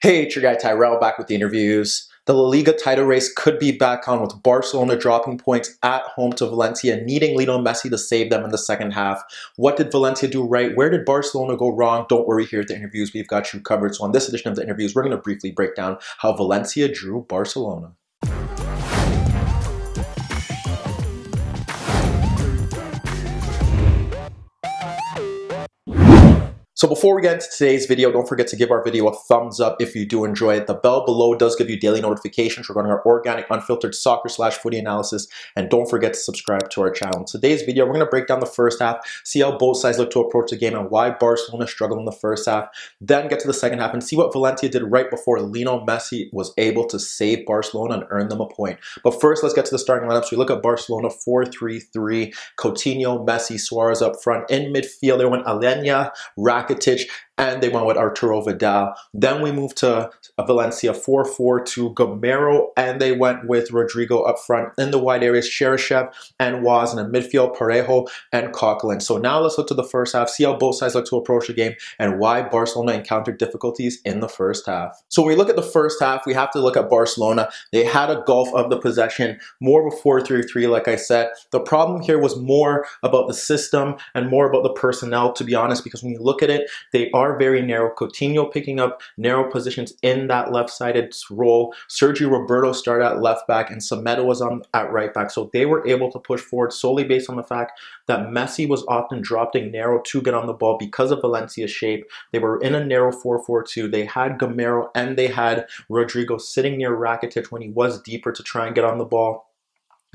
Hey, it's your guy Tyrrell back with the interviews. The La Liga title race could be back on with Barcelona dropping points at home to Valencia, needing Lionel Messi to save them in the second half. What did Valencia do right? Where did Barcelona go wrong? Don't worry, here at the interviews, we've got you covered. So on this edition of the interviews, we're going to briefly break down how Valencia drew Barcelona. So before we get into today's video, don't forget to give our video a thumbs up if you do enjoy it. The bell below does give you daily notifications regarding our organic, unfiltered soccer/footy analysis. And don't forget to subscribe to our channel. In today's video, we're going to break down the first half, see how both sides look to approach the game and why Barcelona struggled in the first half. Then get to the second half and see what Valencia did right before Lionel Messi was able to save Barcelona and earn them a point. But first, let's get to the starting lineups. We look at Barcelona 4-3-3. Coutinho, Messi, Suarez up front. In midfield, there went Alenya, Rakitic, and they went with Arturo Vidal. Then we moved to Valencia 4-4-2, Gamero, and they went with Rodrigo up front. In the wide areas, Cheryshev and Waz, and in midfield, Parejo and Coquelin. So now let's look to the first half, see how both sides look to approach the game, and why Barcelona encountered difficulties in the first half. So when we look at the first half, we have to look at Barcelona. They had a gulf of the possession, more of a 4-3-3, like I said. The problem here was more about the system and more about the personnel, to be honest, because when you look at it, they are very narrow. Coutinho picking up narrow positions in that left-sided role. Sergio Roberto started at left back and Semedo was on at right back. So they were able to push forward solely based on the fact that Messi was often dropping narrow to get on the ball because of Valencia's shape. They were in a narrow 4-4-2. They had Gamero and they had Rodrigo sitting near Rakitic when he was deeper to try and get on the ball.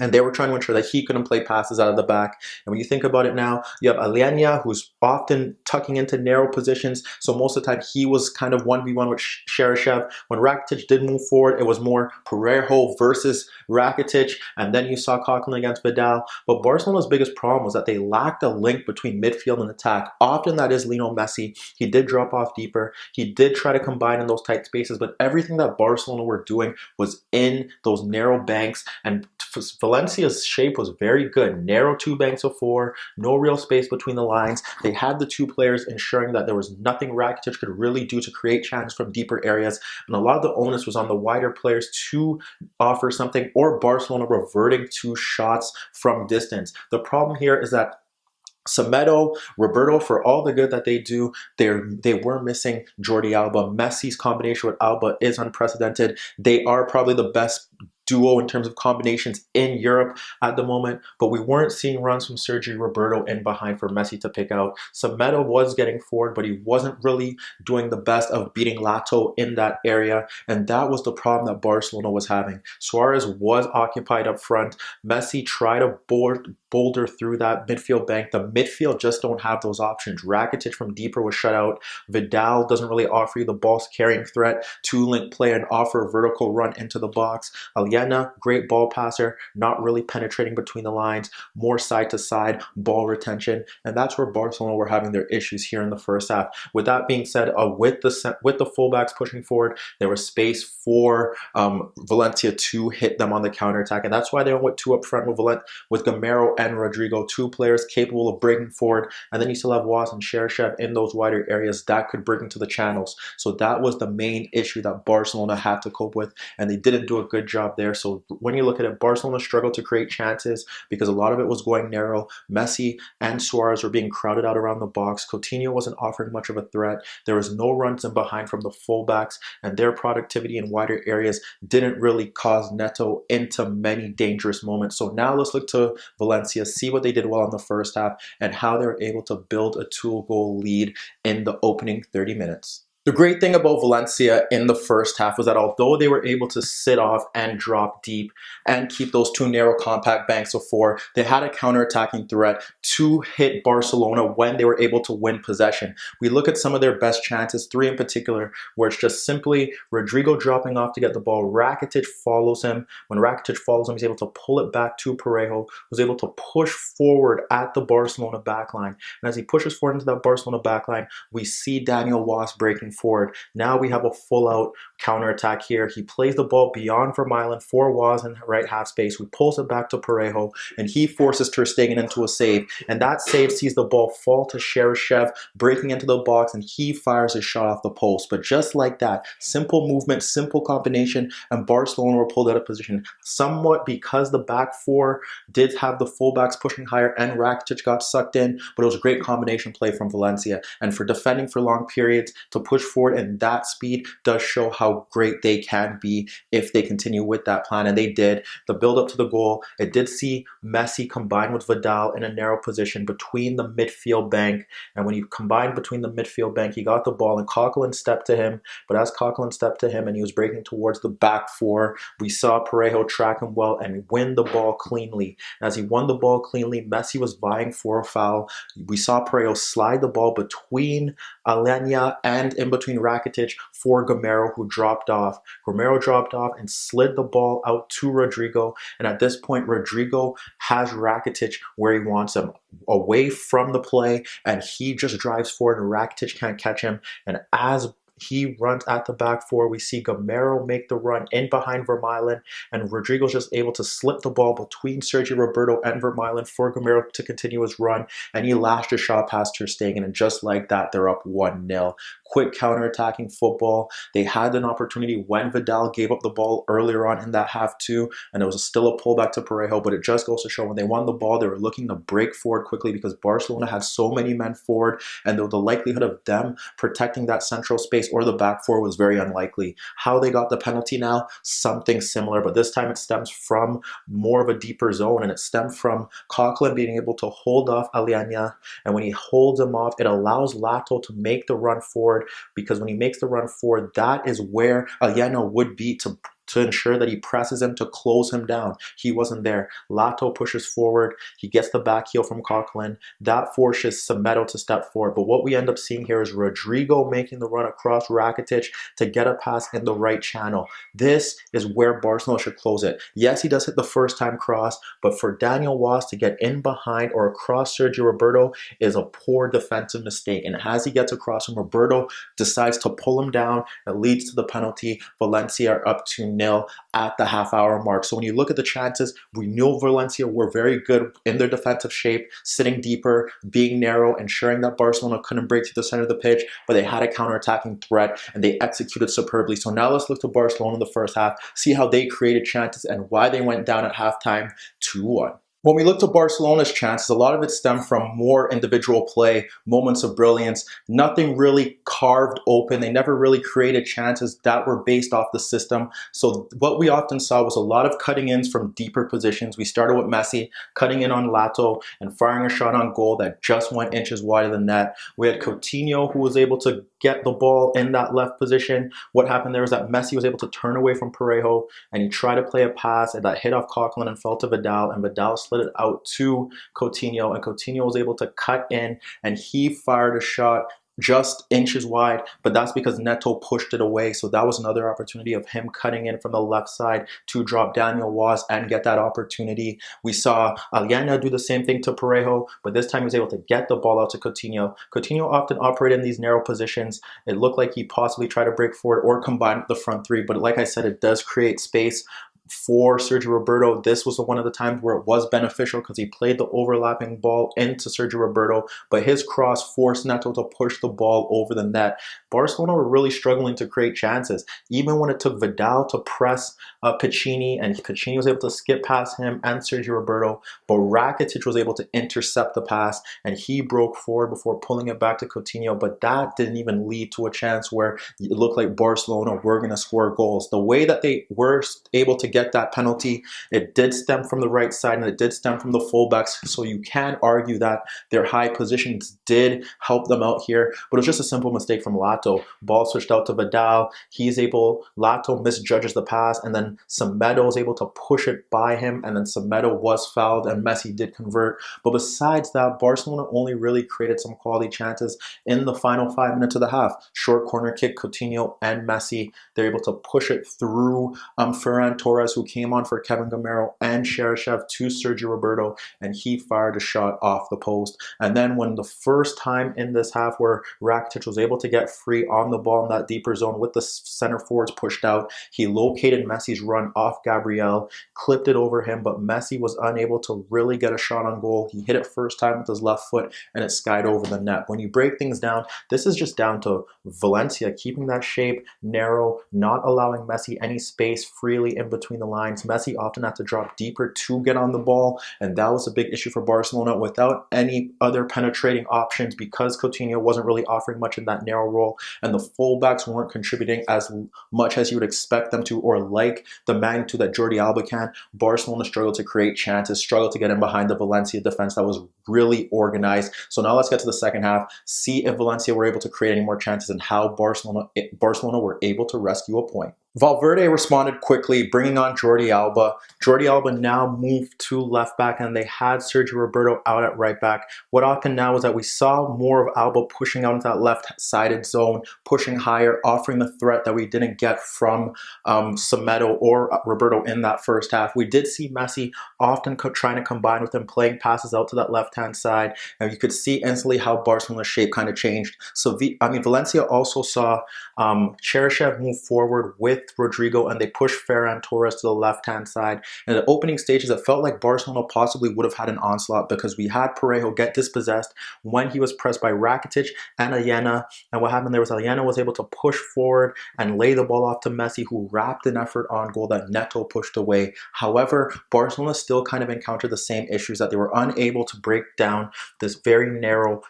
And they were trying to ensure that he couldn't play passes out of the back. And when you think about it now, you have Alenya, who's often tucking into narrow positions. So most of the time, he was kind of 1v1 with Cheryshev. When Rakitic did move forward, it was more Parejo versus Rakitic. And then you saw Coquelin against Vidal. But Barcelona's biggest problem was that they lacked a link between midfield and attack. Often that is Lionel Messi. He did drop off deeper. He did try to combine in those tight spaces. But everything that Barcelona were doing was in those narrow banks. And Valencia's shape was very good. Narrow two banks of four, no real space between the lines. They had the two players ensuring that there was nothing Rakitic could really do to create chances from deeper areas. And a lot of the onus was on the wider players to offer something, or Barcelona reverting to shots from distance. The problem here is that Semedo, Roberto, for all the good that they do, they were missing Jordi Alba. Messi's combination with Alba is unprecedented. They are probably the best duo in terms of combinations in Europe at the moment, but we weren't seeing runs from Sergio Roberto in behind for Messi to pick out. Semedo was getting forward, but he wasn't really doing the best of beating Lato in that area, and that was the problem that Barcelona was having. Suarez was occupied up front. Messi tried to boulder through that midfield bank. The midfield just don't have those options. Rakitic from deeper was shut out. Vidal doesn't really offer you the ball carrying threat to link play and offer a vertical run into the box. Alenya, great ball passer, not really penetrating between the lines, more side to side ball retention, and that's where Barcelona were having their issues here in the first half. With that being said, with the fullbacks pushing forward, there was space for Valencia to hit them on the counterattack, and that's why they went with two up front with Gamero and Rodrigo, two players capable of breaking forward, and then you still have Waz and Cheryshev in those wider areas that could break into the channels. So that was the main issue that Barcelona had to cope with, and they didn't do a good job there. So when you look at it, Barcelona struggled to create chances because a lot of it was going narrow. Messi and Suarez were being crowded out around the box. Coutinho wasn't offering much of a threat. There was no runs in behind from the fullbacks, and their productivity in wider areas didn't really cause Neto into many dangerous moments. So now let's look to Valencia, see what they did well in the first half and how they were able to build a 2-goal lead in the opening 30 minutes. The great thing about Valencia in the first half was that although they were able to sit off and drop deep and keep those two narrow compact banks of four, they had a counter-attacking threat to hit Barcelona when they were able to win possession. We look at some of their best chances, three in particular, where it's just simply Rodrigo dropping off to get the ball. Rakitic follows him. When Rakitic follows him, he's able to pull it back to Parejo, who's able to push forward at the Barcelona backline. And as he pushes forward into that Barcelona backline, we see Daniel Waz breaking forward. Now we have a full-out counterattack here. He plays the ball beyond Vermaelen for Waz in right half space. We pulls it back to Parejo, and he forces Ter Stegen into a save. And that save sees the ball fall to Cheryshev, breaking into the box, and he fires his shot off the post. But just like that, simple movement, simple combination, and Barcelona were pulled out of position. Somewhat because the back four did have the fullbacks pushing higher and Rakitic got sucked in, but it was a great combination play from Valencia. And for defending for long periods, to push forward and that speed does show how great they can be if they continue with that plan, and they did. The build up to the goal, it did see Messi combine with Vidal in a narrow position between the midfield bank, and when he combined between the midfield bank, he got the ball and Coquelin stepped to him, but as Coquelin stepped to him and he was breaking towards the back four, we saw Parejo track him well and win the ball cleanly. As he won the ball cleanly, Messi was vying for a foul. We saw Parejo slide the ball between Alenya and in between Rakitic for Gamero, who dropped off. Gamero dropped off and slid the ball out to Rodrigo, and at this point Rodrigo has Rakitic where he wants him, away from the play, and he just drives forward and Rakitic can't catch him. And as he runs at the back four, we see Gamero make the run in behind Vermaelen, and Rodrigo's just able to slip the ball between Sergio Roberto and Vermaelen for Gamero to continue his run, and he lashed a shot past Ter Stegen, and just like that, they're up 1-0. Quick counter-attacking football. They had an opportunity when Vidal gave up the ball earlier on in that half too, and there was still a pullback to Parejo, but it just goes to show when they won the ball, they were looking to break forward quickly because Barcelona had so many men forward, and the likelihood of them protecting that central space or the back four was very unlikely. How they got the penalty now, something similar, but this time it stems from more of a deeper zone, and it stems from Coquelin being able to hold off Alenya, and when he holds him off, it allows Lato to make the run forward, because when he makes the run forward, that is where Alenya would be to ensure that he presses him to close him down. He wasn't there. Lato pushes forward. He gets the back heel from Coquelin. That forces Semedo to step forward. But what we end up seeing here is Rodrigo making the run across Rakitic to get a pass in the right channel. This is where Barcelona should close it. Yes, he does hit the first time cross, but for Daniel Waz to get in behind or across Sergio Roberto is a poor defensive mistake. And as he gets across him, Roberto decides to pull him down. It leads to the penalty. Valencia are up 2-0 at the half-hour mark. So when you look at the chances, we knew Valencia were very good in their defensive shape, sitting deeper, being narrow, ensuring that Barcelona couldn't break to the center of the pitch, but they had a counter-attacking threat and they executed superbly. So now let's look to Barcelona in the first half, see how they created chances and why they went down at halftime 2-1. When we look to Barcelona's chances, a lot of it stemmed from more individual play, moments of brilliance, nothing really carved open. They never really created chances that were based off the system. So what we often saw was a lot of cutting ins from deeper positions. We started with Messi cutting in on Lato and firing a shot on goal that just went inches wide of the net. We had Coutinho, who was able to get the ball in that left position. What happened there was that Messi was able to turn away from Parejo and he tried to play a pass and that hit off Coquelin and fell to Vidal, and Vidal slid it out to Coutinho, and Coutinho was able to cut in and he fired a shot just inches wide, but that's because Neto pushed it away. So that was another opportunity of him cutting in from the left side to drop Daniel Waz and get that opportunity. We saw Alenya do the same thing to Parejo, but this time he was able to get the ball out to Coutinho. Coutinho often operated in these narrow positions. It looked like he possibly tried to break forward or combine with the front three, but like I said, it does create space for Sergio Roberto. This was one of the times where it was beneficial because he played the overlapping ball into Sergio Roberto, but his cross forced Neto to push the ball over the net. Barcelona were really struggling to create chances, even when it took Vidal to press Piccini, and Piccini was able to skip past him and Sergio Roberto, but Rakitic was able to intercept the pass and he broke forward before pulling it back to Coutinho, but that didn't even lead to a chance where it looked like Barcelona were going to score goals. The way that they were able to get that penalty, it did stem from the right side and it did stem from the fullbacks, so you can argue that their high positions did help them out here, but it was just a simple mistake from Lato. Ball switched out to Vidal. Lato misjudges the pass, and then Semedo was able to push it by him, and then Semedo was fouled and Messi did convert. But besides that, Barcelona only really created some quality chances in the final 5 minutes of the half. Short corner kick, Coutinho and Messi, they're able to push it through Ferran Torres Torres, who came on for Kevin Gamero, and Cheryshev to Sergio Roberto, and he fired a shot off the post. And then when the first time in this half where Rakitic was able to get free on the ball in that deeper zone with the center forwards pushed out, he located Messi's run off Gabriel, clipped it over him, but Messi was unable to really get a shot on goal. He hit it first time with his left foot and it skied over the net. When you break things down, this is just down to Valencia keeping that shape narrow, not allowing Messi any space freely in between the lines. Messi often had to drop deeper to get on the ball, and that was a big issue for Barcelona without any other penetrating options because Coutinho wasn't really offering much in that narrow role, and the fullbacks weren't contributing as much as you would expect them to or like the magnitude that Jordi Alba can. Barcelona struggled to create chances, struggled to get in behind the Valencia defense that was really organized. So now let's get to the second half, see if Valencia were able to create any more chances and how Barcelona were able to rescue a point. Valverde responded quickly, bringing on Jordi Alba. Jordi Alba now moved to left back, and they had Sergio Roberto out at right back. What happened now is that we saw more of Alba pushing out into that left-sided zone, pushing higher, offering the threat that we didn't get from Semedo or Roberto in that first half. We did see Messi often trying to combine with him, playing passes out to that left-hand side, and you could see instantly how Barcelona's shape kind of changed. So, Valencia also saw Cheryshev move forward with Rodrigo, and they pushed Ferran Torres to the left-hand side. In the opening stages, it felt like Barcelona possibly would have had an onslaught because we had Parejo get dispossessed when he was pressed by Rakitic and Ayena. And what happened there was Ayena was able to push forward and lay the ball off to Messi, who wrapped an effort on goal that Neto pushed away. However, Barcelona still kind of encountered the same issues, that they were unable to break down this very narrow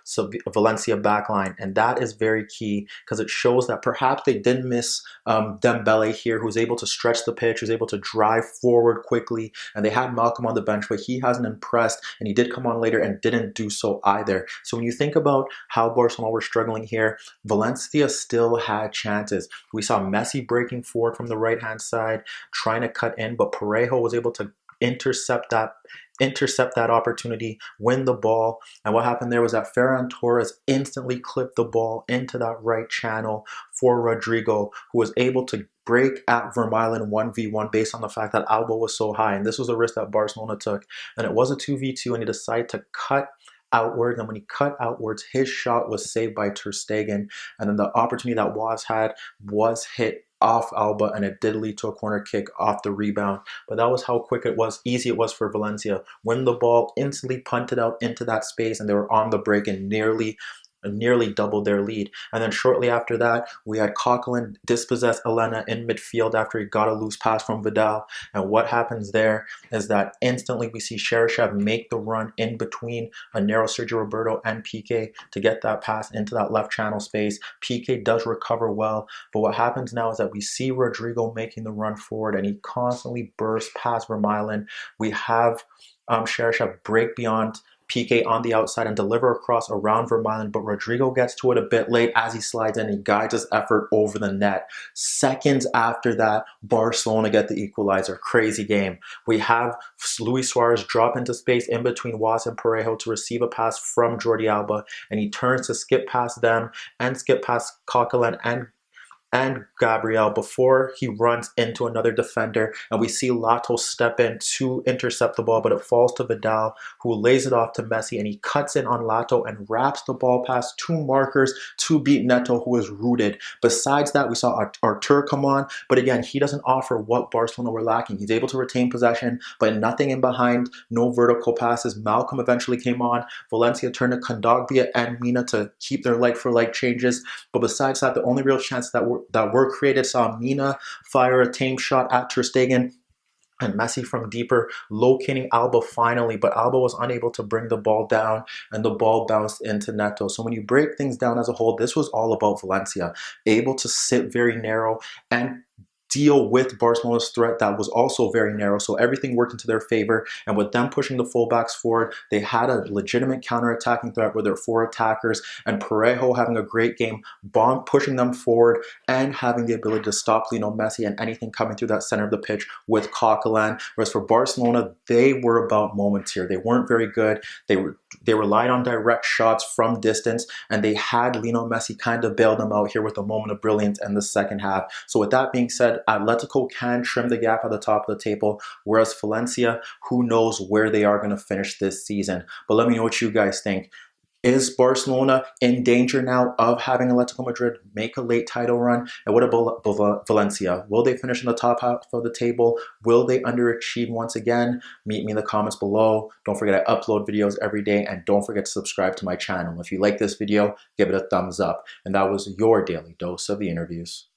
Valencia backline. And that is very key because it shows that perhaps they did miss Dembele here, who's able to stretch the pitch, who's able to drive forward quickly, and they had Malcolm on the bench, but he hasn't impressed, and he did come on later and didn't do so either. So when you think about how Barcelona were struggling here, Valencia still had chances. We saw Messi breaking forward from the right-hand side, trying to cut in, but Parejo was able to intercept that opportunity, win the ball. And what happened there was that Ferran Torres instantly clipped the ball into that right channel for Rodrigo, who was able to break at Vermaelen 1v1 based on the fact that Alba was so high. And this was a risk that Barcelona took. And it was a 2v2, and he decided to cut outward, and when he cut outwards, his shot was saved by Ter Stegen, and then the opportunity that was had was hit off Alba, and it did lead to a corner kick off the rebound. But that was how quick it was, easy it was for Valencia. Win the ball, instantly punted out into that space, and they were on the break and nearly doubled their lead. And then shortly after that, we had Coquelin dispossess Elena in midfield after he got a loose pass from Vidal. And what happens there is that instantly we see Cheryshev make the run in between a narrow Sergio Roberto and Piqué to get that pass into that left channel space. Piqué does recover well, but what happens now is that we see Rodrigo making the run forward, and he constantly bursts past Vermaelen. We have Cheryshev break beyond Piqué on the outside and deliver across around Vermaelen, but Rodrigo gets to it a bit late as he slides in. He guides his effort over the net. Seconds after that, Barcelona get the equalizer. Crazy game. We have Luis Suarez drop into space in between Was and Parejo to receive a pass from Jordi Alba, and he turns to skip past them and skip past Coquelin and Gabriel before he runs into another defender, and we see Lato step in to intercept the ball, but it falls to Vidal, who lays it off to Messi, and he cuts in on Lato and wraps the ball past two markers to beat Neto, who is rooted. Besides that, we saw Artur come on, but again, he doesn't offer what Barcelona were lacking. He's able to retain possession, but nothing in behind, no vertical passes. Malcolm eventually came on. Valencia turned to Kondogbia and Mina to keep their like-for-like changes, but besides that, the only real chance that were created saw Mina fire a tame shot at Ter Stegen and Messi from deeper, locating Alba finally, but Alba was unable to bring the ball down, and the ball bounced into Neto. So when you break things down as a whole, this was all about Valencia, able to sit very narrow and deal with Barcelona's threat that was also very narrow. So everything worked into their favor, and with them pushing the fullbacks forward, they had a legitimate counter-attacking threat with their four attackers, and Parejo having a great game, pushing them forward and having the ability to stop Lionel Messi and anything coming through that center of the pitch with Coquelin. Whereas for Barcelona, they were about moments here. They weren't very good. They They relied on direct shots from distance, and they had Lionel Messi kind of bail them out here with a moment of brilliance in the second half. So with that being said, Atletico can trim the gap at the top of the table, whereas Valencia, who knows where they are going to finish this season. But let me know what you guys think. Is Barcelona in danger now of having Atletico Madrid make a late title run? And what about Valencia? Will they finish in the top half of the table? Will they underachieve once again? Meet me in the comments below. Don't forget I upload videos every day, and don't forget to subscribe to my channel. If you like this video, give it a thumbs up. And that was your daily dose of the interviews.